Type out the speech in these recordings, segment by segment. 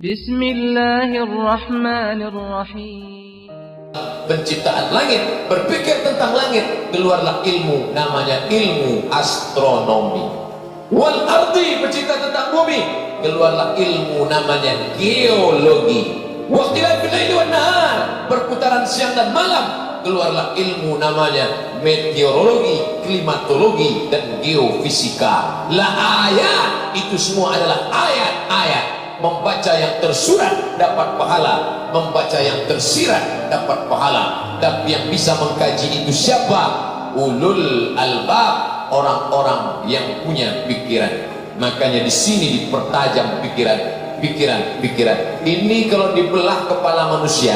Bismillahirrahmanirrahim. Penciptaan langit, berpikir tentang langit, keluarlah ilmu, namanya ilmu astronomi. Wal ardi, pencipta tentang bumi, keluarlah ilmu, namanya geologi. Waqtilafil laili wan nahar, perputaran siang dan malam, keluarlah ilmu, namanya meteorologi, klimatologi, dan geofisika. La ayat, itu semua adalah ayat-ayat. Membaca yang tersurat dapat pahala, membaca yang tersirat dapat pahala. Tapi yang bisa mengkaji itu siapa? Ulul albab, orang-orang yang punya pikiran. Makanya di sini dipertajam pikiran. Ini kalau dibelah kepala manusia,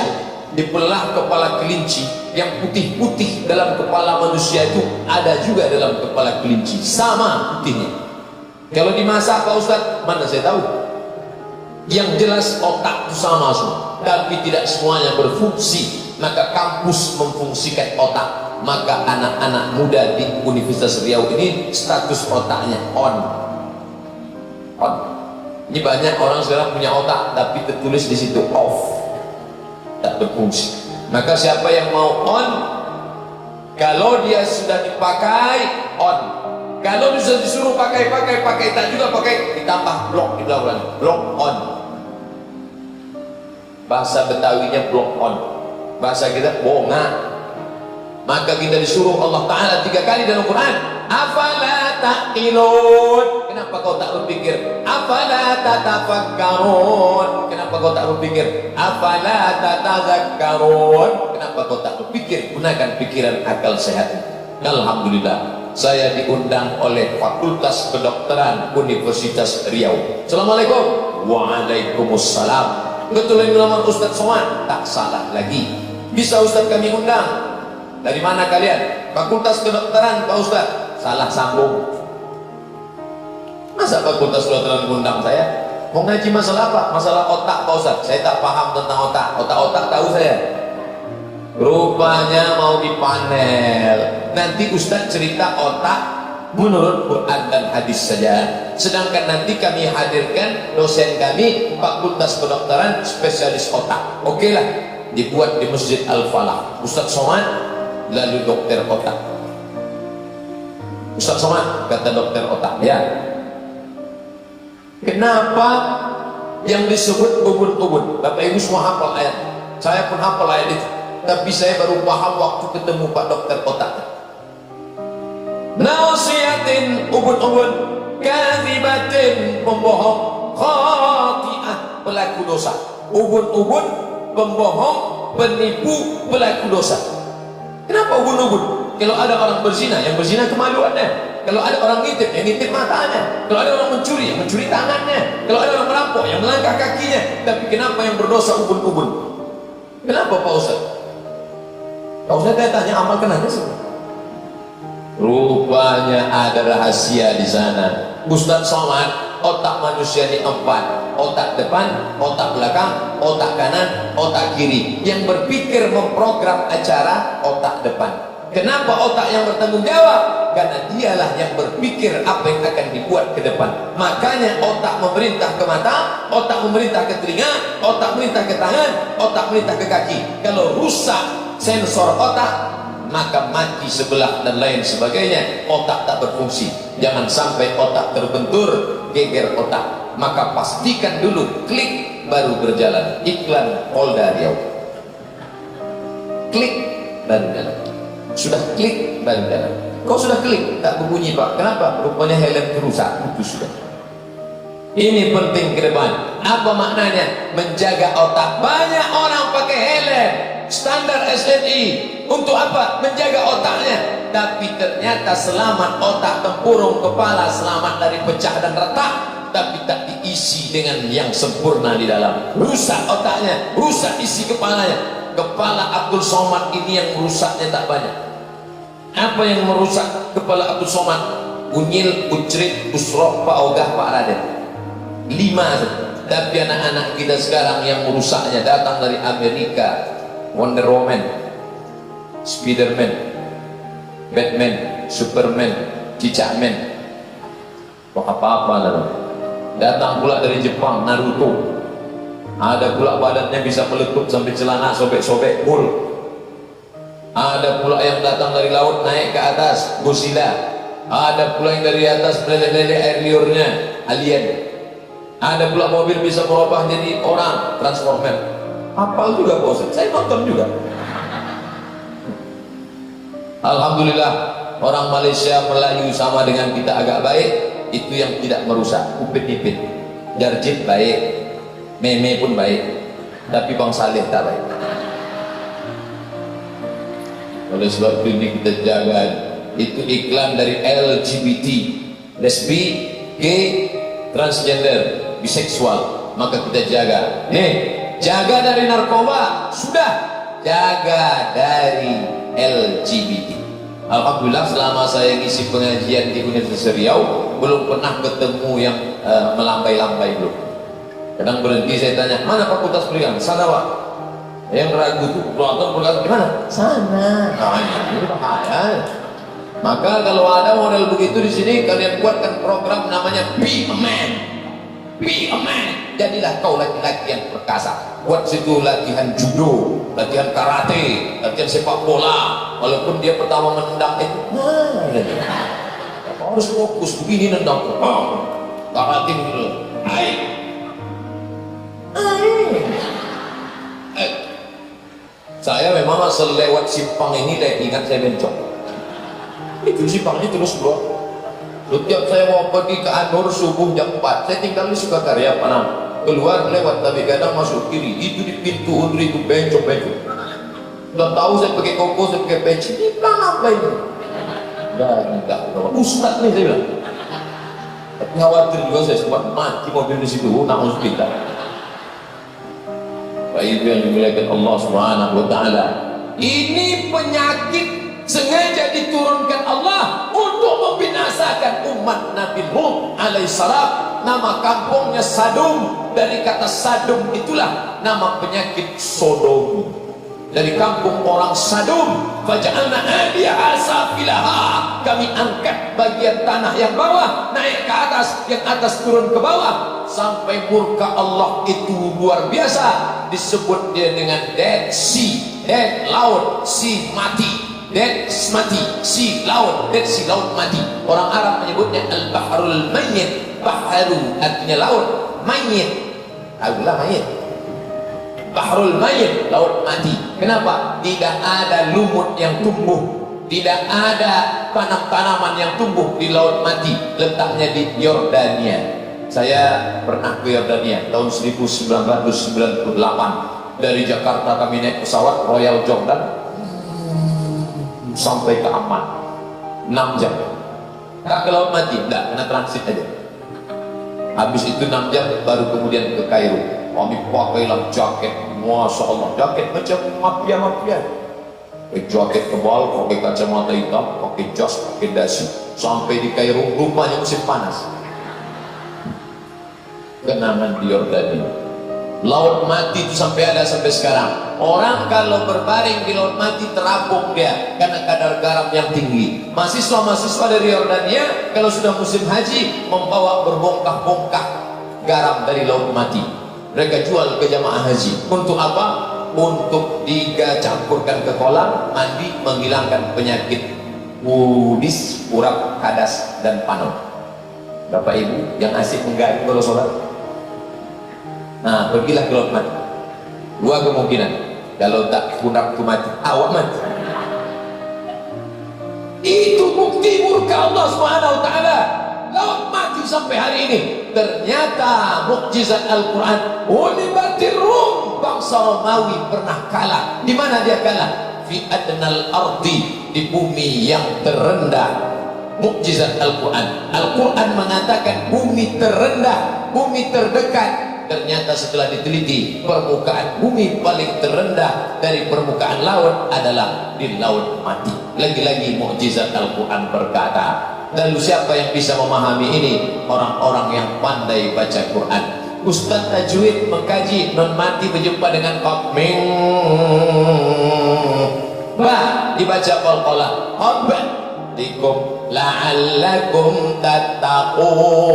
dibelah kepala kelinci, yang putih-putih dalam kepala manusia itu ada juga dalam kepala kelinci, sama putihnya. Kalau dimasak Pak Ustadz, mana saya tahu. Yang jelas otak itu sama semua, tapi tidak semuanya berfungsi. Maka kampus memfungsikan otak. Maka anak-anak muda di Universitas Riau ini status otaknya on. Ini banyak orang sekarang punya otak, tapi tertulis di situ off, tak berfungsi. Maka siapa yang mau on, kalau dia sudah dipakai on, kalau bisa disuruh pakai tak juga pakai, ditambah blok di belakang, blok on. Bahasa Betawinya blok on, bahasa kita bonga. Maka kita disuruh Allah Ta'ala 3 kali dalam Quran, afala taqilun, kenapa kau tak berpikir? Afala tatafakkarun, kenapa kau tak berpikir? Afala tatazakkarun, kenapa kau tak berpikir? Gunakan pikiran akal sehat. Alhamdulillah, saya diundang oleh Fakultas Kedokteran Universitas Riau. Assalamualaikum. Waalaikumsalam. Kebetulan melamar Ustadz Somad, tak salah lagi. Bisa Ustadz kami undang. Dari mana kalian? Fakultas Kedokteran Pak Ustadz. Salah sambung. Masa Fakultas Kedokteran mengundang saya? Mau ngaji masalah apa? Masalah otak Pak Ustadz. Saya tak paham tentang otak. Otak-otak tahu saya. Rupanya mau dipanel. Nanti Ustadz cerita otak menurut Quran dan hadis saja. Sedangkan nanti kami hadirkan dosen kami Fakultas Kedokteran spesialis otak. Oke lah, dibuat di Masjid Al-Falah. Ustadz Somad lalu dokter otak. Ustadz Somad kata dokter otak. Ya. Kenapa yang disebut ubun-ubun? Bapak Ibu semua hafal ayat. Saya pun hafal ayat itu. Tapi saya baru paham waktu ketemu Pak dokter otak. Nasiyatin, ubun-ubun, kadzibatin, pembohong, khati'ah, pelaku dosa. Ubun-ubun, pembohong, penipu, pelaku dosa. Kenapa ubun-ubun? Kalau ada orang berzina, yang berzina kemaluannya. Kalau ada orang ngintip, yang ngintip matanya. Kalau ada orang mencuri, yang mencuri tangannya. Kalau ada orang merampok, yang melangkah kakinya. Tapi kenapa yang berdosa ubun-ubun? Kenapa Pak Ustaz? Pak Ustaz saya tanya, amalkan aja semua. Rupanya ada rahasia di sana. Ustadz Somad, otak manusia ini 4. Otak depan, otak belakang, otak kanan, otak kiri. Yang berpikir memprogram acara, otak depan. Kenapa otak yang bertanggung jawab? Karena dialah yang berpikir apa yang akan dibuat ke depan. Makanya otak memerintah ke mata, otak memerintah ke telinga, otak memerintah ke tangan, otak memerintah ke kaki. Kalau rusak sensor otak, maka mati sebelah dan lain sebagainya. Otak tak berfungsi. Jangan sampai otak terbentur, geger otak. Maka pastikan dulu, klik baru berjalan. Iklan Polda Riau. Klik baru jalan. Sudah klik baru jalan. Kau sudah klik tak berbunyi Pak. Kenapa? Rupanya helm rusak. Itu sudah. Ini penting ke depan. Apa maknanya? Menjaga otak. Banyak orang pakai helm standar SNI. Untuk apa? Menjaga otaknya. Tapi ternyata selamat otak, tempurung kepala, selamat dari pecah dan retak, tapi tak diisi dengan yang sempurna di dalam. Rusak otaknya, rusak isi kepalanya. Kepala Abdul Somad ini yang merusaknya tak banyak. Apa yang merusak kepala Abdul Somad? Unyil, Ucrit, Usroh, Pak Ogah, Pak Raden. 5. Tapi anak-anak kita sekarang yang merusaknya datang dari Amerika. Wonder Woman, Spiderman, Batman, Superman, Cicakman, apa-apa lalu. Datang pula dari Jepang, Naruto. Ada pula badannya bisa meletup sampai celana sobek-sobek full. Ada pula yang datang dari laut naik ke atas, Godzilla. Ada pula yang dari atas meleleh-leleh air liurnya, alien. Ada pula mobil bisa berubah jadi orang, transformer. Hafal juga bos, saya nonton juga. Alhamdulillah, orang Malaysia Melayu sama dengan kita agak baik. Itu yang tidak merusak. Upit-ipit, Jarjit baik, meme pun baik, tapi Bang Saleh tak baik. Oleh sebab ini kita jaga. Itu iklan dari LGBT, lesbi, gay, transgender, biseksual. Maka kita jaga. Nih, jaga dari narkoba, sudah. Jaga dari LGBT. Alhamdulillah selama saya ngisi pengajian di Universitas Riau belum pernah ketemu yang melambai-lambai belum. Kadang berhenti saya tanya, mana fakultas pendidikan? Sana Pak. Yang ragu itu penonton berkata gimana? Sana. Nah ini bahaya. Maka kalau ada model begitu di sini, kalian buatkan program namanya Be a Man. Be a Man. Jadilah kau laki-laki yang perkasa. Buat situ latihan judo, latihan karate, latihan sepak bola. Walaupun dia pertama menendang itu, harus fokus begini nendang. Karate dulu. Saya memang selewat simpang ini saya ingat saya bencong. Itu simpangnya terus bro. Setiap saya mau pergi ke Anur subuh jam 4, saya tinggal di Sukakarya Panam. Keluar lewat tapi kadang masuk kiri. Itu di pintu Undri itu bencong-bencong. Sudah tahu saya pakai koko, saya pakai peci. Ini pelan apa ini? Enggak. Ustaz nih saya bilang. Tapi khawatir juga saya sempat mati mobil di situ. Na'udzubillah kita. Baik yang dimuliakan Allah Subhanahu wa taala. Ini penyakit sengaja diturunkan Allah untuk membinasakan umat Nabi Nuh alaihissalam. Nama kampungnya Sadum. Dari kata Sadum itulah nama penyakit Sodom. Dari kampung orang Sadum, faja'alna 'aliyaha safilaha. Kami angkat bagian tanah yang bawah naik ke atas, yang atas turun ke bawah, sampai murka Allah itu luar biasa. Disebut dia dengan Dead Sea, Dead laut, Sea mati. Dead mati, Sea laut, Dead Sea laut mati. Orang Arab menyebutnya Al-Bahrul Mayyit. Bahru artinya laut, Mayyit, adalah mayit. Bahrul Mayyit, laut mati. Kenapa? Tidak ada lumut yang tumbuh, tidak ada tanam-tanaman yang tumbuh di laut mati. Letaknya di Yordania. Saya pernah ke Yordania tahun 1998. Dari Jakarta kami naik pesawat Royal Jordan sampai ke Amman 6 jam. Tak ke laut mati, enggak, kena transit aja. Habis itu 6 jam baru kemudian ke Kairo. Kami pakailah jaket, Masya Allah, jaket macam mafia. Pakai jaket tebal, pakai kacamata hitam, pakai jas, pakai dasi. Sampai di Kairo, rumahnya musim panas. Kenangan di Yordania. Laut mati itu sampai ada sampai sekarang. Orang kalau berbaring di laut mati terapung dia karena kadar garam yang tinggi. Mahasiswa-mahasiswa dari Yordania kalau sudah musim haji membawa berbongkah-bongkah garam dari laut mati. Mereka jual ke jamaah haji. Untuk apa? Untuk dicampurkan ke kolam mandi, menghilangkan penyakit kudis, urat, kadas, dan panon. Bapak Ibu yang asik menggali kalau sholat, nah pergilah ke laut mati. Dua kemungkinan, kalau tak punakku mati, awak mati. Itu bukti murka Allah Subhanahu wa taala. Laut mati sampai hari ini. Ternyata mukjizat Al-Quran. Ulibatir Rum, bangsa Romawi pernah kalah. Di mana dia kalah? Fi adnal ardi, di bumi yang terendah. Mukjizat Al-Quran. Al-Quran mengatakan bumi terendah, bumi terdekat. Ternyata setelah diteliti, permukaan bumi paling terendah dari permukaan laut adalah di laut mati. Lagi-lagi mukjizat Al-Quran berkata. Lalu siapa yang bisa memahami ini? Orang-orang yang pandai baca Quran. Ustaz tajwid mengkaji non mati berjumpa dengan qaf mim ba dibaca qalqalah habban likum la'allakum tattaqun.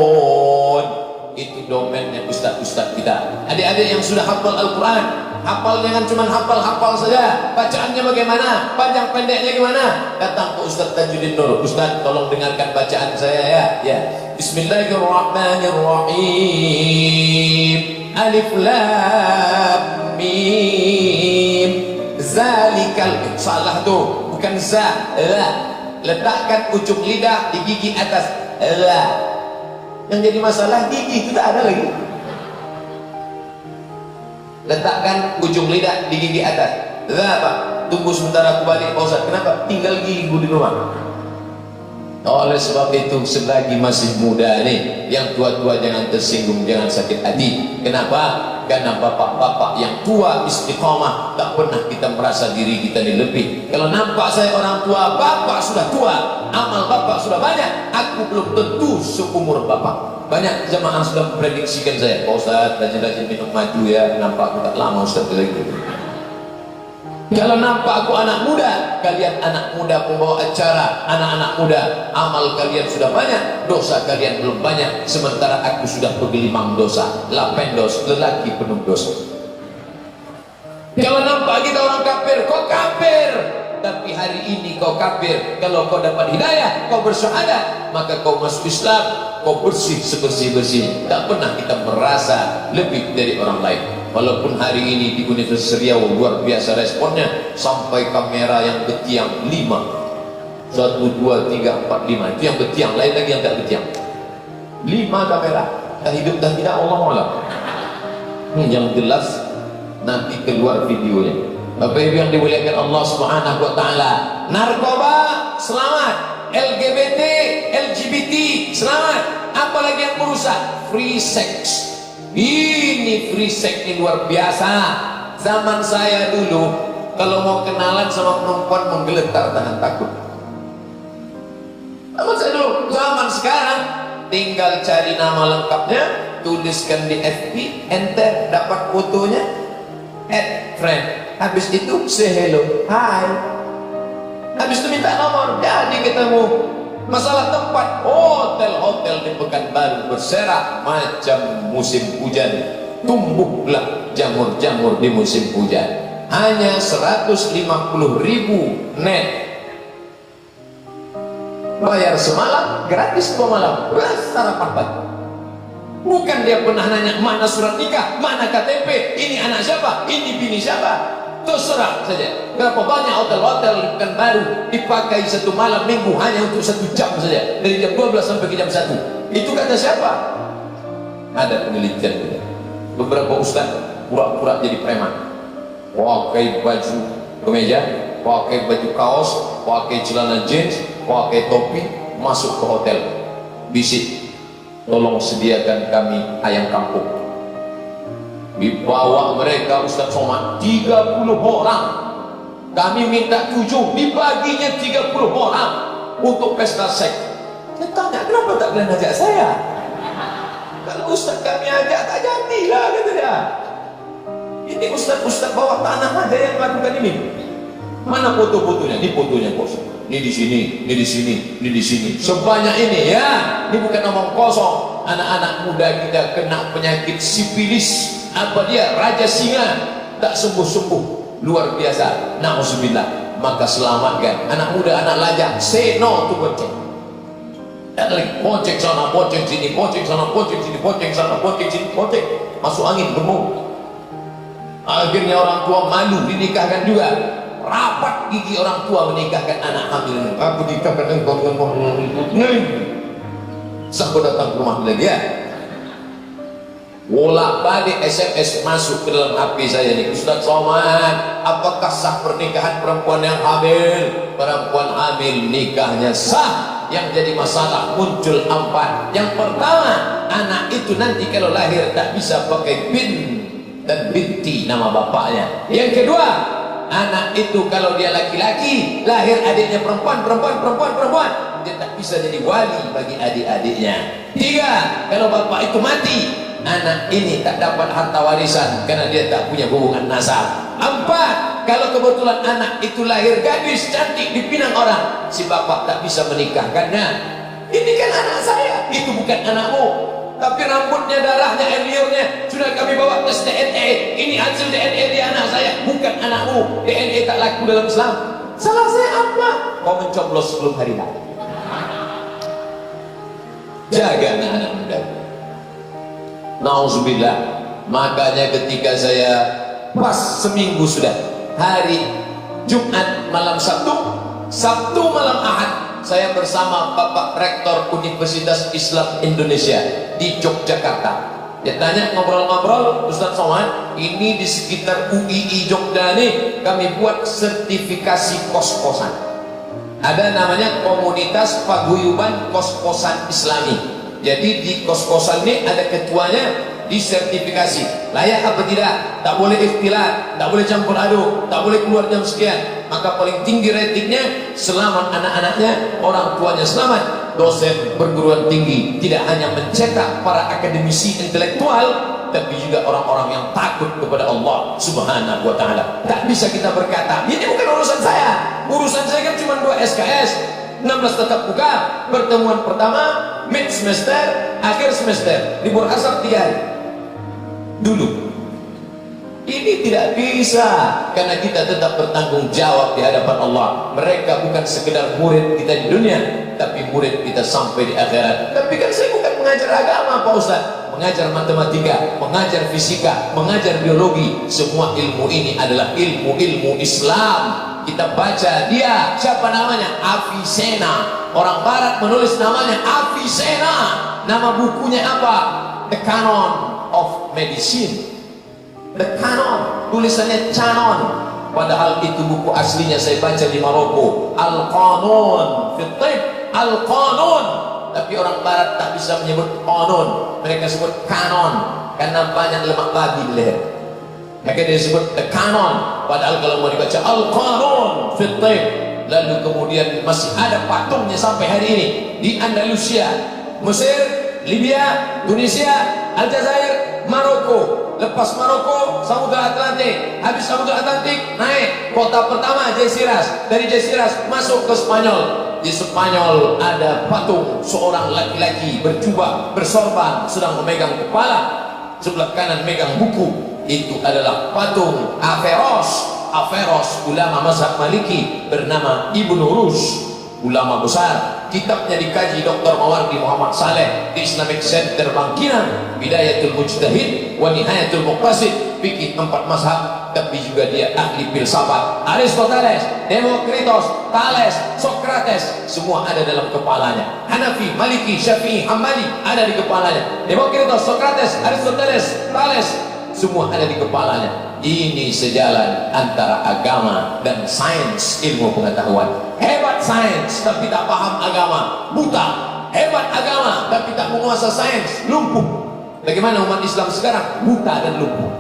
itu domainnya ustaz-ustaz kita. Adik-adik yang sudah hafal Al-Quran, hafal jangan cuma hafal saja, bacaannya bagaimana, panjang pendeknya gimana. Datang ke Ustaz Tajuddin Nur, Ustaz tolong dengarkan bacaan saya ya. Bismillahirrahmanirrahim. Alif lam mim. Zalikal, salah tuh, bukan za, la. Letakkan ujung lidah di gigi atas, la. Yang jadi masalah gigi itu tak ada lagi. Letakkan ujung lidah di gigi atas. Apa? Tunggu sebentar aku balik Pak Ustaz. Kenapa? Tinggal gigi di rumah. Oleh sebab itu selagi masih muda nih, yang tua-tua jangan tersinggung, jangan sakit hati. Kenapa? Karena bapak-bapak yang tua istiqomah, tak pernah kita merasa diri kita ini lebih. Kalau nampak saya orang tua, bapak sudah tua, amal bapak sudah banyak, aku belum tentu seumur bapak. Banyak jemaah sudah memprediksikan saya, Pak Ustaz rajin-rajin minum madu ya, nampak aku tak lama Ustaz lagi. Kalau nampak aku anak muda, kalian anak muda pembawa acara, anak-anak muda, amal kalian sudah banyak, dosa kalian belum banyak, sementara aku sudah bergelimang dosa, lapendos, lelaki penuh dosa. Kalau nampak kita orang kafir, kau kafir, tapi hari ini kau kafir. Kalau kau dapat hidayah, kau bersyahadat, maka kau masuk Islam, kau bersih sebersih-bersih. Tak pernah kita merasa lebih dari orang lain. Walaupun hari ini di Universitas Riau luar biasa responnya, sampai kamera yang betiang 5, 1, 2, 3, 4, 5, itu yang betiang, lain lagi yang tak betiang. 5 kamera, tak hidup dan tidak, Allah Ta'ala. Yang jelas nanti keluar videonya. Bapak Ibu yang dimuliakan Allah Subhanahu wa Ta'ala, narkoba selamat, LGBT, selamat. Apalagi yang merusak? Free sex. Ini free sex ini luar biasa. Zaman saya dulu, kalau mau kenalan sama perempuan menggeletar tangan takut. Zaman saya dulu, zaman sekarang tinggal cari nama lengkapnya, tuliskan di FB, enter, dapat fotonya, add friend. Habis itu say hello, hi. Habis itu minta nomor, jadi ketemu. Masalah tempat, hotel-hotel di Pekanbaru berserak macam musim hujan, tumbuhlah jamur-jamur di musim hujan. Hanya 150.000 net, bayar semalam, gratis 2 malam, sarapan pagi. Bukan dia pernah nanya mana surat nikah, mana KTP, ini anak siapa, ini bini siapa. Terserah saja. Berapa banyak hotel-hotel di Pekanbaru dipakai 1 malam minggu hanya untuk 1 jam saja, dari jam 12 sampai ke jam 1. Itu kata siapa? Ada penelitian juga. Beberapa ustaz pura-pura jadi preman, pakai baju kemeja, pakai baju kaos, pakai celana jeans, pakai topi, masuk ke hotel, bisik, tolong sediakan kami ayam kampung. Dibawa mereka Ustaz Somad 30 orang, kami minta 7, dibaginya 30 orang untuk pesta seks. Saya tanya, kenapa tak kalian ajak saya? Kalau Ustaz kami ajak tak jadilah, kata dia. Ini Ustaz bawa tanah aja yang melakukan ini. Mana foto-fotonya? Ini fotonya bos. Ini di sini, ini di sini, ini di sini. Sebanyak ini ya. Ini bukan omong kosong. Anak-anak muda kita kena penyakit sipilis. Apa dia? Raja singa, tak sembuh-sembuh, luar biasa. Na'udzubillah. Maka selamatkan anak muda, anak lajang. Say no to bonceng. Tak lagi bonceng sana, bonceng sini, bonceng sana, bonceng sini, bonceng sana, bonceng sini, bonceng. Masuk angin, bermau. Akhirnya orang tua malu dinikahkan juga. Rapat gigi orang tua menikahkan anak hamil. Aku nikahkan engkau dengan sampai datang ke rumah lagi ya. Bolak-balik SMS masuk ke dalam HP saya nih, Ustaz Somad, apakah sah pernikahan perempuan yang hamil? Perempuan hamil nikahnya sah. Yang jadi masalah muncul 4. Yang pertama, anak itu nanti kalau lahir tak bisa pakai bin dan binti nama bapaknya. Yang kedua, anak itu kalau dia laki-laki, lahir adiknya perempuan, dia tak bisa jadi wali bagi adik-adiknya. 3, kalau bapak itu mati, anak ini tak dapat harta warisan karena dia tak punya hubungan nasab. 4, kalau kebetulan anak itu lahir gadis cantik dipinang orang, si bapak tak bisa menikahkannya. Ini kan anak saya, itu bukan anakmu. tapi rambutnya, darahnya, air liurnya sudah kami bawa tes DNA. Ini hasil DNA di anak saya, bukan anakmu. DNA tak laku dalam Islam. Salah saya apa? Kau mencoblos sebelum hari raya. Jaga anak-anak muda. Nauzubillah. Makanya ketika saya pas seminggu sudah, hari Jumat malam Sabtu, Sabtu malam Ahad, saya bersama Bapak Rektor Universitas Islam Indonesia di Yogyakarta. Dia tanya, ngobrol-ngobrol, Ustaz Somad, ini di sekitar UII Jogja nih, kami buat sertifikasi kos-kosan. Ada namanya Komunitas Paguyuban Kos-kosan Islami. Jadi di kos-kosan ini ada ketuanya, disertifikasi layak apa tidak, tak boleh ikhtilat, tak boleh campur aduk, tak boleh keluar jam sekian. Maka paling tinggi ratingnya, selamat anak-anaknya, orang tuanya selamat. Dosen perguruan tinggi tidak hanya mencetak para akademisi intelektual, tapi juga orang-orang yang takut kepada Allah Subhanahu wa ta'ala. Tak bisa kita berkata, ini bukan urusan saya. Urusan saya kan cuma 2 SKS, 16 tetap muka, pertemuan pertama, mid semester, akhir semester, libur asar 3 hari. Dulu ini tidak bisa, karena kita tetap bertanggung jawab di hadapan Allah. Mereka bukan sekedar murid kita di dunia, tapi murid kita sampai di akhirat. Tapi kan saya bukan mengajar agama, Pak Ustaz. Mengajar matematika, mengajar fisika, mengajar biologi, semua ilmu ini adalah ilmu-ilmu Islam. Kita baca dia, siapa namanya? Avicenna. Orang barat menulis namanya Avicenna. Nama bukunya apa? The Canon of Medicine. The Canon, tulisannya Canon, padahal itu buku aslinya saya baca di Maroko. Al-Qanun fi Tibb, Al-Qanun. Tapi orang barat tak bisa menyebut Qanun, mereka sebut Canon karena banyak lemak babi di leher. Maka dia sebut The Canon, padahal kalau mau dibaca Al-Qanun fi Tibb. Lalu kemudian masih ada patungnya sampai hari ini di Andalusia, Mesir, Libya, Tunisia, Aljazair, Maroko. Lepas Maroko, Samudra Atlantik. Habis Samudra Atlantik, naik kota pertama Algeciras. Dari Algeciras masuk ke Spanyol. Di Spanyol ada patung seorang laki-laki berjubah, bersorban, sedang memegang kepala, sebelah kanan megang buku. Itu adalah patung Averroes. Averroes, ulama mazhab Maliki, bernama Ibnu Rus, ulama besar. Kitabnya dikaji Dr. Mawardi Muhammad Saleh di Islamic Center Bangkinang, Bidayatul Mujtahid wa Nihayatul Muqtasid, fikih 4 mazhab. Tapi juga dia ahli filsafat. Aristoteles, Demokritos, Thales, Socrates, semua ada dalam kepalanya. Hanafi, Maliki, Syafi'i, Hambali ada di kepalanya. Demokritos, Socrates, Aristoteles, Thales, semua ada di kepalanya. Ini sejalan antara agama dan sains, ilmu pengetahuan. Hebat sains tapi tak paham agama, buta. Hebat agama tapi tak menguasai sains, lumpuh. Bagaimana umat Islam sekarang? Buta dan lumpuh.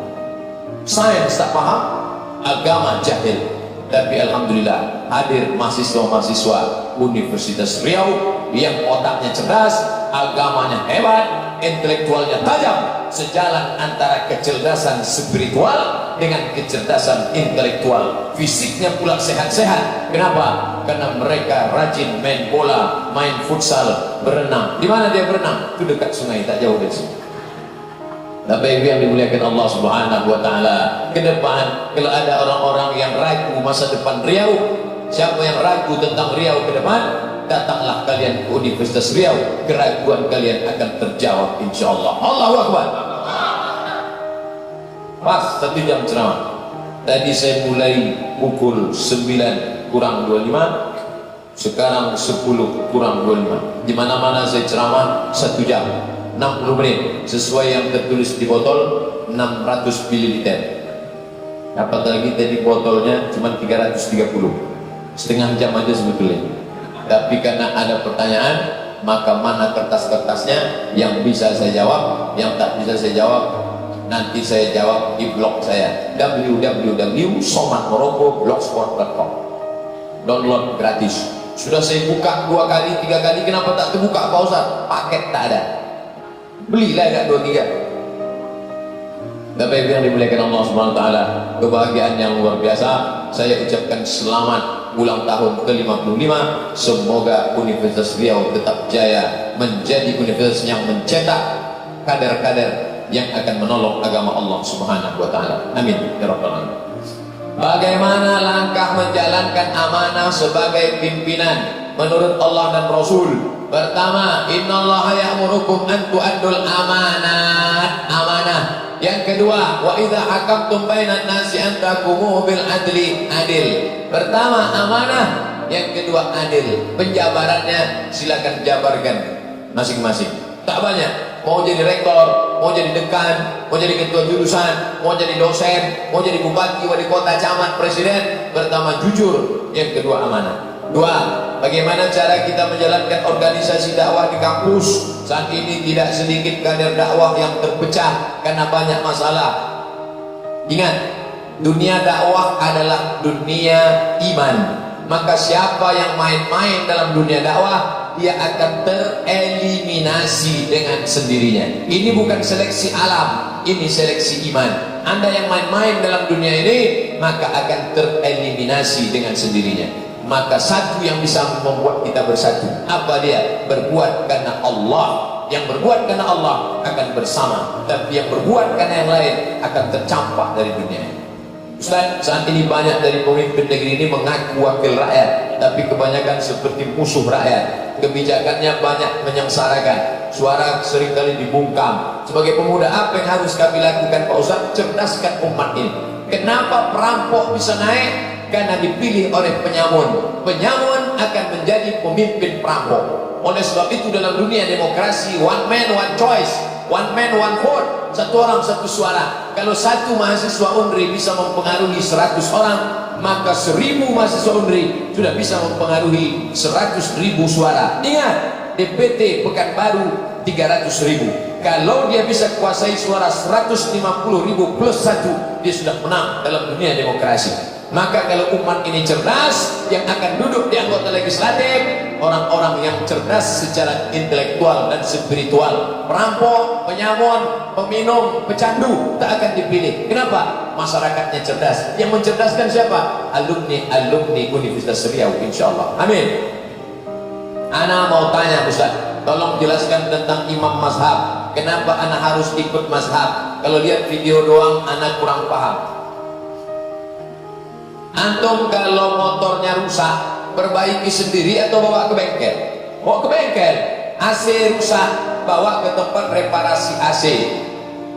Sains tak paham, agama jahil. Tapi alhamdulillah hadir mahasiswa-mahasiswa Universitas Riau yang otaknya cerdas, agamanya hebat, intelektualnya tajam. Sejalan antara kecerdasan spiritual dengan kecerdasan intelektual. Fisiknya pula sehat-sehat. Kenapa? Karena mereka rajin main bola, main futsal, berenang. Di mana dia berenang? Itu dekat sungai, tak jauh dari sini. Bapak Ibu yang dimuliakan Allah Subhanahu wa taala, ke depan kalau ada orang-orang yang ragu masa depan Riau, siapa yang ragu tentang Riau ke depan, datanglah kalian ke Universitas Riau, keraguan kalian akan terjawab insyaallah. Allahu Akbar. Pas 1 jam ceramah. Tadi saya mulai pukul 9 kurang 25, sekarang 10 kurang 25. Di mana-mana saya ceramah 1 jam 60 menit sesuai yang tertulis di botol 600 ml. Dapat lagi tadi botolnya cuma 330, setengah jam aja sebetulnya. Tapi karena ada pertanyaan, maka mana kertas-kertasnya yang bisa saya jawab, yang tak bisa saya jawab nanti saya jawab di blog saya www.somatmorocco.blogspot.com. Download gratis. Sudah saya buka 2 kali 3 kali, kenapa tak terbuka Pak Ustaz? Paket tak ada. Belilah agak 2-3. Bapak Ibu yang dimuliakan Allah Subhanahu wa taala, kebahagiaan yang luar biasa. Saya ucapkan selamat ulang tahun ke-55. Semoga Universitas Riau tetap jaya menjadi universitas yang mencetak kader-kader yang akan menolong agama Allah Subhanahu wa taala. Amin ya rabbal alamin. Bagaimana langkah menjalankan amanah sebagai pimpinan menurut Allah dan Rasul? Pertama, innallaha ya'murukum an tu'addul amanah. Yang kedua, wa idza hakamtum bainan nasi an tahkumu bil adli, adil. Pertama amanah, yang kedua adil. Penjabarannya silakan jabarkan masing-masing. Tak banyak. Mau jadi rektor, mau jadi dekan, mau jadi ketua jurusan, mau jadi dosen, mau jadi bupati, wali kota, camat, presiden. Pertama jujur, yang kedua amanah. Dua, bagaimana cara kita menjalankan organisasi dakwah di kampus? Saat ini tidak sedikit kader dakwah yang terpecah karena banyak masalah. Ingat, dunia dakwah adalah dunia iman. Maka siapa yang main-main dalam dunia dakwah, dia akan tereliminasi dengan sendirinya. Ini bukan seleksi alam, ini seleksi iman. Anda yang main-main dalam dunia ini, maka akan tereliminasi dengan sendirinya. Maka satu yang bisa membuat kita bersatu, apa dia? Berbuat karena Allah. Yang berbuat karena Allah akan bersama, tapi yang berbuat karena yang lain akan tercampak dari dunia. Ustaz, saat ini banyak dari pemimpin negeri ini mengaku wakil rakyat, tapi kebanyakan seperti musuh rakyat. Kebijakannya banyak menyengsarakan, suara seringkali dibungkam. Sebagai pemuda, apa yang harus kami lakukan Pak Ustaz? Cerdaskan umat ini. Kenapa perampok bisa naik? Karena dipilih oleh penyamun. Penyamun akan menjadi pemimpin perampok. Oleh sebab itu dalam dunia demokrasi, one man one choice, one man one vote, satu orang satu suara. Kalau satu mahasiswa UNRI bisa mempengaruhi 100 orang, maka 1000 mahasiswa UNRI sudah bisa mempengaruhi 100.000 suara. Ingat, DPT Pekanbaru 300.000. Kalau dia bisa kuasai suara 150.000 plus 1, dia sudah menang dalam dunia demokrasi. Maka kalau umat ini cerdas, yang akan duduk di anggota legislatif orang-orang yang cerdas secara intelektual dan spiritual. Perampok, penyamun, peminum, pecandu tak akan dipilih. Kenapa? Masyarakatnya cerdas. Yang mencerdaskan siapa? Alumni Universitas Riau, insyaallah. Amin. Ana mau tanya Ustaz, tolong jelaskan tentang imam mazhab. Kenapa ana harus ikut mazhab? Kalau lihat video doang ana kurang paham. Antum kalau motornya rusak, perbaiki sendiri atau bawa ke bengkel? Bawa ke bengkel. AC rusak, bawa ke tempat reparasi AC.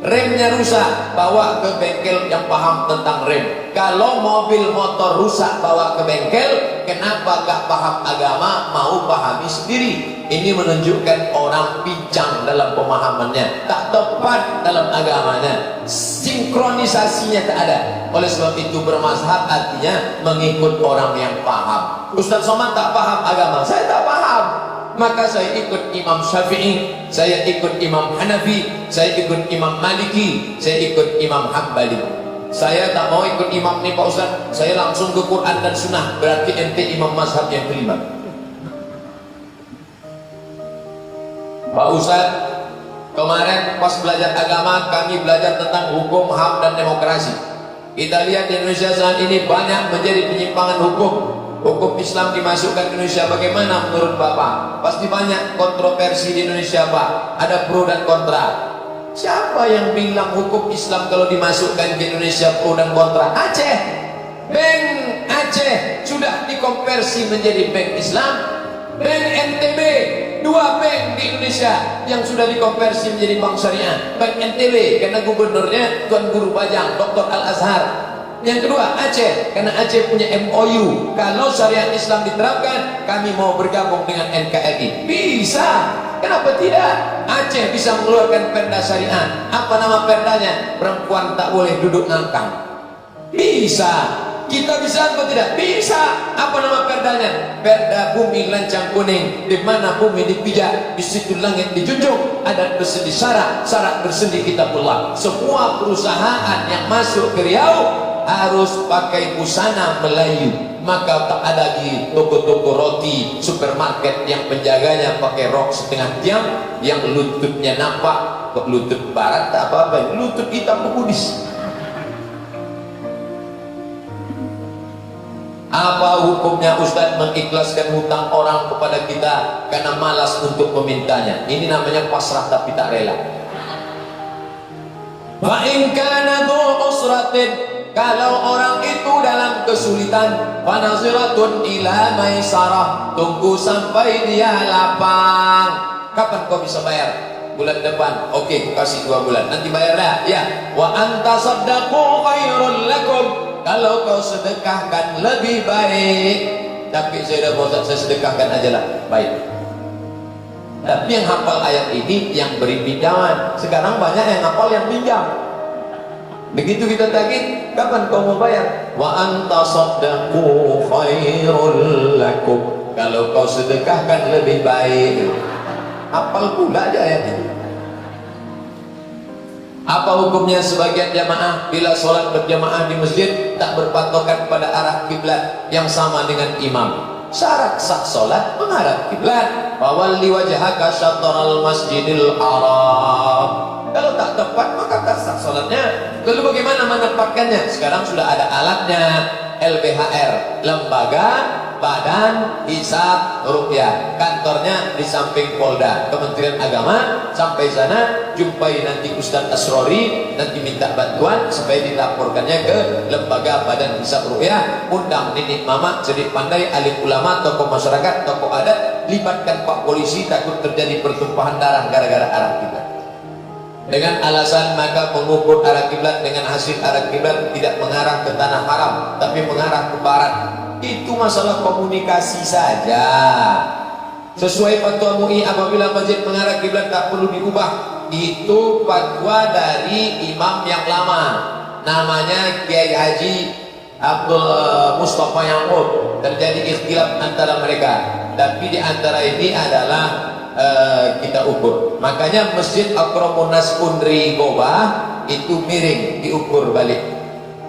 Remnya rusak, bawa ke bengkel yang paham tentang rem. Kalau mobil motor rusak bawa ke bengkel, kenapa gak paham agama mau pahami sendiri? Ini menunjukkan orang pincang dalam pemahamannya, tak tepat dalam agamanya, sinkronisasinya tak ada. Oleh sebab itu bermazhab artinya mengikut orang yang paham. Ustaz Somad tak paham agama, saya tak paham, maka saya ikut Imam Syafi'i, saya ikut Imam Hanafi, saya ikut Imam Maliki, saya ikut Imam Hambali. Saya tak mau ikut imam nih Pak Ustaz, saya langsung ke Quran dan Sunnah. Berarti ente imam mazhab yang kelima. Pak Ustaz, kemarin pas belajar agama kami belajar tentang hukum, HAM dan demokrasi. Kita lihat di Indonesia saat ini banyak menjadi penyimpangan hukum. Hukum Islam dimasukkan ke Indonesia, bagaimana menurut Bapak? Pasti banyak kontroversi di Indonesia Pak, ada pro dan kontra. Siapa yang bilang hukum Islam kalau dimasukkan ke Indonesia pro dan kontra? Aceh, Bank Aceh sudah dikonversi menjadi Bank Islam. Bank NTB, 2 bank di Indonesia yang sudah dikonversi menjadi bank syariah. Bank NTB karena gubernurnya Tuan Guru Bajang, Dr. Al-Azhar. Yang kedua Aceh, karena Aceh punya MOU, kalau syariat Islam diterapkan kami mau bergabung dengan NKRI. Bisa, kenapa tidak? Aceh bisa mengeluarkan perda syariah. Apa nama perdanya? Perempuan tak boleh duduk ngangkang. Bisa. Kita bisa atau tidak? Bisa. Apa nama perdanya? Perda bumi lancang kuning, di mana bumi dipijak, di situ langit dijunjung. Adat bersendi syarat, syarat bersendi kitabullah. Semua perusahaan yang masuk ke Riau harus pakai busana Melayu. Maka tak ada lagi toko-toko roti, supermarket yang penjaganya pakai rok setengah tiang, yang lututnya nampak. Kok lutut barat tak apa-apa, lutut hitam pemudis. Apa hukumnya Ustadz mengikhlaskan hutang orang kepada kita karena malas untuk memintanya? Ini namanya pasrah tapi tak rela. Fa in kana dhu usratin, kalau orang itu dalam kesulitan, fanaziratun ila maisarah, tunggu sampai dia lapang. Kapan kau bisa bayar? Bulan depan. Oke, kasih 2 bulan. Nanti bayar dah. Ya. Wa anta saddaqu khairul lakum, kalau kau sedekahkan lebih baik. Tapi saya dah bosan, saya sedekahkan aja lah. Baik. Tapi yang hafal ayat ini yang beri pinjaman. Sekarang banyak yang hafal yang pinjam. Begitu kita tagih, kapan kau mau bayar? Wa anta saddaqu khairul lakum, kalau kau sedekahkan lebih baik. Hafal pula aja ayat ini. Apa hukumnya sebagian jamaah bila sholat berjamaah di masjid tak berpatokan pada arah kiblat yang sama dengan imam? Syarat sah sholat menghadap kiblat. Fawalli wajhaka syatral masjidil haram. Kalau tak tepat maka tak sah sholatnya. Lalu bagaimana menempatkannya? Sekarang sudah ada alatnya. LBHR, Lembaga Badan Hisab Ruqyah, kantornya di samping Polda, Kementerian Agama. Sampai sana jumpai nanti Ustadz Asrori, nanti minta bantuan supaya dilaporkannya ke Lembaga Badan Hisab Ruqyah. Undang nenek mama, cerdik pandai, alim ulama, tokoh masyarakat, tokoh adat, libatkan Pak Polisi, takut terjadi pertumpahan darah gara-gara arah kiblat. Dengan alasan maka mengukur arah kiblat dengan hasil arah kiblat tidak mengarah ke tanah haram tapi mengarah ke barat. Itu masalah komunikasi saja. Sesuai fatwa MUI, apabila masjid mengarah kiblat tak perlu diubah. Itu fatwa dari imam yang lama, namanya Kiai Haji Abdul Mustafa Yaqub. Terjadi ikhtilaf antara mereka, tapi di antara ini adalah kita ukur. Makanya masjid Akramun Nas Undri Gobah itu miring, diukur balik.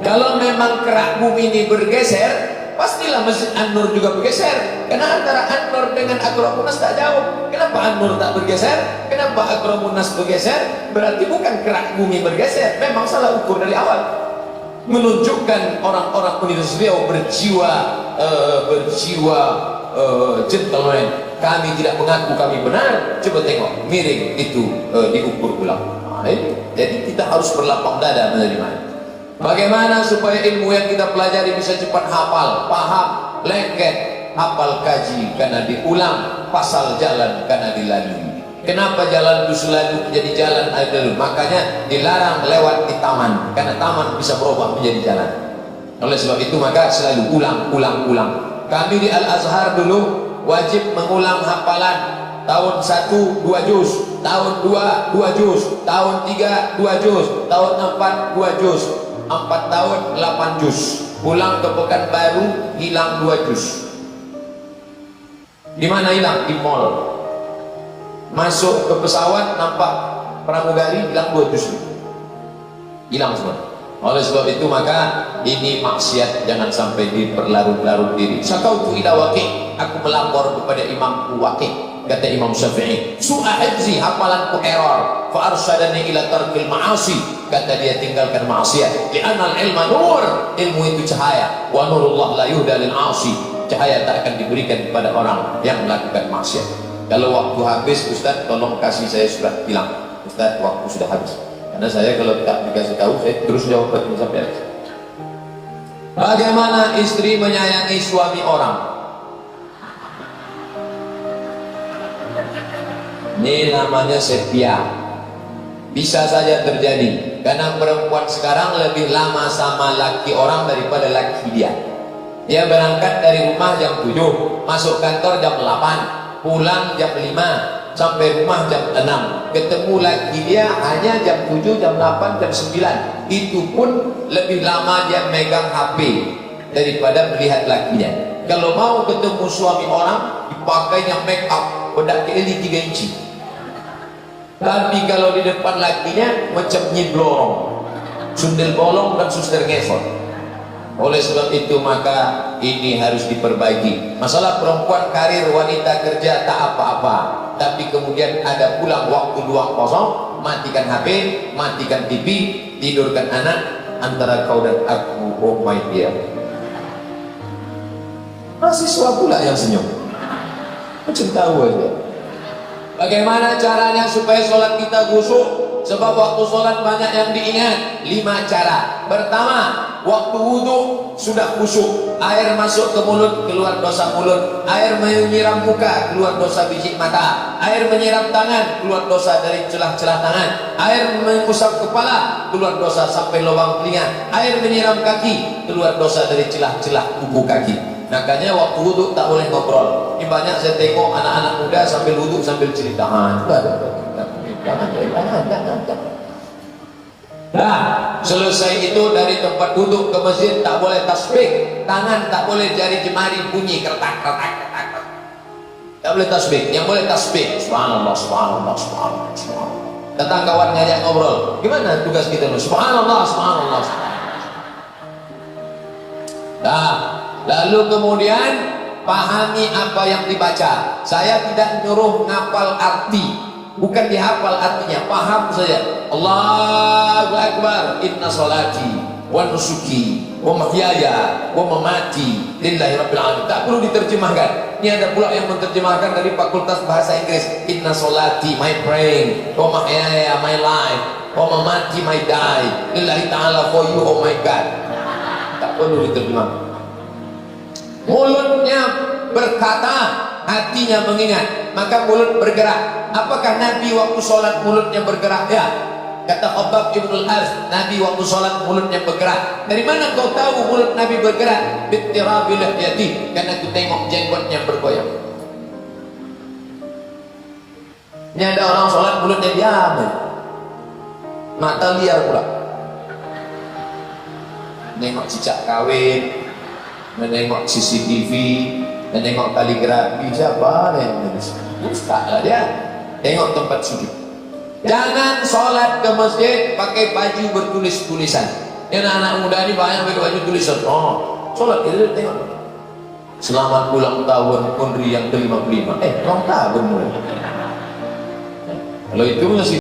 Kalau memang kerak bumi ini bergeser, pastilah masjid An-Nur juga bergeser. Karena antara An-Nur dengan Akramun Nas tak jauh. Kenapa An-Nur tak bergeser? Kenapa Akramun Nas bergeser? Berarti bukan kerak bumi bergeser, memang salah ukur dari awal. Menunjukkan orang-orang Universitas Riau berjiwa gentleman. Kami tidak mengaku kami benar. Coba tengok, miring itu diukur ulang. Jadi kita harus berlapang dada menerima. Bagaimana supaya ilmu yang kita pelajari bisa cepat hafal, paham, lengket, hafal kaji karena diulang, pasal jalan karena dilalui. Kenapa jalan itu selalu menjadi jalan adalah makanya dilarang lewat di taman, karena taman bisa berubah menjadi jalan. Oleh sebab itu maka selalu ulang. Kami di Al-Azhar dulu wajib mengulang hafalan. Tahun 1 2 juz, tahun 2 2 juz, tahun 3 2 juz, tahun 4 2 juz, 4 tahun 8 juz. Pulang ke Pekanbaru hilang 2 juz. Di mana hilang? Di mall. Masuk ke pesawat nampak pramugari hilang 2 juz. Hilang semua. Oleh sebab itu maka ini maksiat, jangan sampai diperlarut-larut diri. Syakautu ila Waqi', aku melapor kepada Imam Waqi'. Kata Imam Syafi'i, su'a hifzi, hafalanku error, fa arsyadani ila tarkil ma'asi, kata dia tinggalkan maksiat. Li'anal ilma nur, ilmu itu cahaya, wa nurullah la yuhda lil 'asi, cahaya tak akan diberikan kepada orang yang melakukan maksiat. Kalau waktu habis, Ustaz tolong kasih saya surat bilang, Ustaz waktu sudah habis. Karena saya kalau tak dikasih tahu, saya terus jawab sampai habis. Bagaimana istri menyayangi suami orang? Ini namanya setia. Bisa saja terjadi, karena perempuan sekarang lebih lama sama laki orang daripada laki dia. Dia berangkat dari rumah jam 7, masuk kantor jam 8, pulang jam 5, sampai rumah jam 6. Ketemu laki dia hanya jam 7, jam 8, jam 9. Itu pun lebih lama dia megang HP daripada melihat lakinya. Kalau mau ketemu suami orang, dipakainya make up, bedak keli 3 inci. Tapi kalau di depan lakinya macam nyiblorong, sundel bolong dan suster ngesot. Oleh sebab itu maka ini harus diperbaiki. Masalah perempuan karir wanita kerja tak apa-apa, tapi kemudian ada pulang waktu luang kosong, matikan HP, matikan TV, tidurkan anak, antara kau dan aku, oh my dear. Mahasiswa pula yang senyum, macam tahu aja. Bagaimana caranya supaya sholat kita khusyuk? Sebab waktu sholat banyak yang diingat. 5 cara. Pertama, waktu wudhu sudah khusyuk, air masuk ke mulut, keluar dosa mulut. Air menyiram muka, keluar dosa biji mata. Air menyiram tangan, keluar dosa dari celah-celah tangan. Air mengusap kepala, keluar dosa sampai lubang telinga. Air menyiram kaki, keluar dosa dari celah-celah kuku kaki. Makanya waktu wudhu tak boleh ngobrol. Ini banyak saya tengok anak-anak muda sambil wudhu sambil cerita. Nah, selesai itu dari tempat duduk ke masjid tak boleh tasbih, tangan tak boleh, jari jemari bunyi kertak. Tak boleh tasbih. Yang boleh tasbih subhanallah, subhanallah, subhanallah, subhanallah. Datang kawan ngajak ngobrol, gimana tugas kita? Subhanallah, subhanallah, subhanallah. Nah, lalu kemudian pahami apa yang dibaca. Saya tidak nyuruh ngapal arti, bukan dihafal artinya, paham saja. Allahu Akbar, inna salati wa nusuki wa mahyaya wa mamati lillahi rabbil alamin. Tak perlu diterjemahkan. Ini ada pula yang menerjemahkan dari Fakultas Bahasa Inggris. Inna salati, my praying, wa mahyaya, my life, wa mamati, my die, lillahi ta'ala, for you, oh my God. Tak perlu diterjemahkan. Mulutnya berkata, hatinya mengingat, maka mulut bergerak. Apakah Nabi waktu sholat mulutnya bergerak? Ya, kata Khabbab ibn al-Arth, Nabi waktu sholat mulutnya bergerak. Dari mana kau tahu mulut Nabi bergerak? Bittirabi lihyati, karena aku tengok jenggotnya bergoyang. Ini ada orang sholat mulutnya diam, mata liar pula, nengok cicak kawin, menengok CCTV, menengok kaligrafi. Siapa yang ustaz lah dia. Tengok tempat sujud. Jangan sholat ke masjid pakai baju bertulis-tulisan. Yang anak muda ini banyak pakai baju tulisan. Oh, sholat itu tengok, selamat ulang tahun Unri yang ke-55. Ulang tahun mulai. Kalau itu masih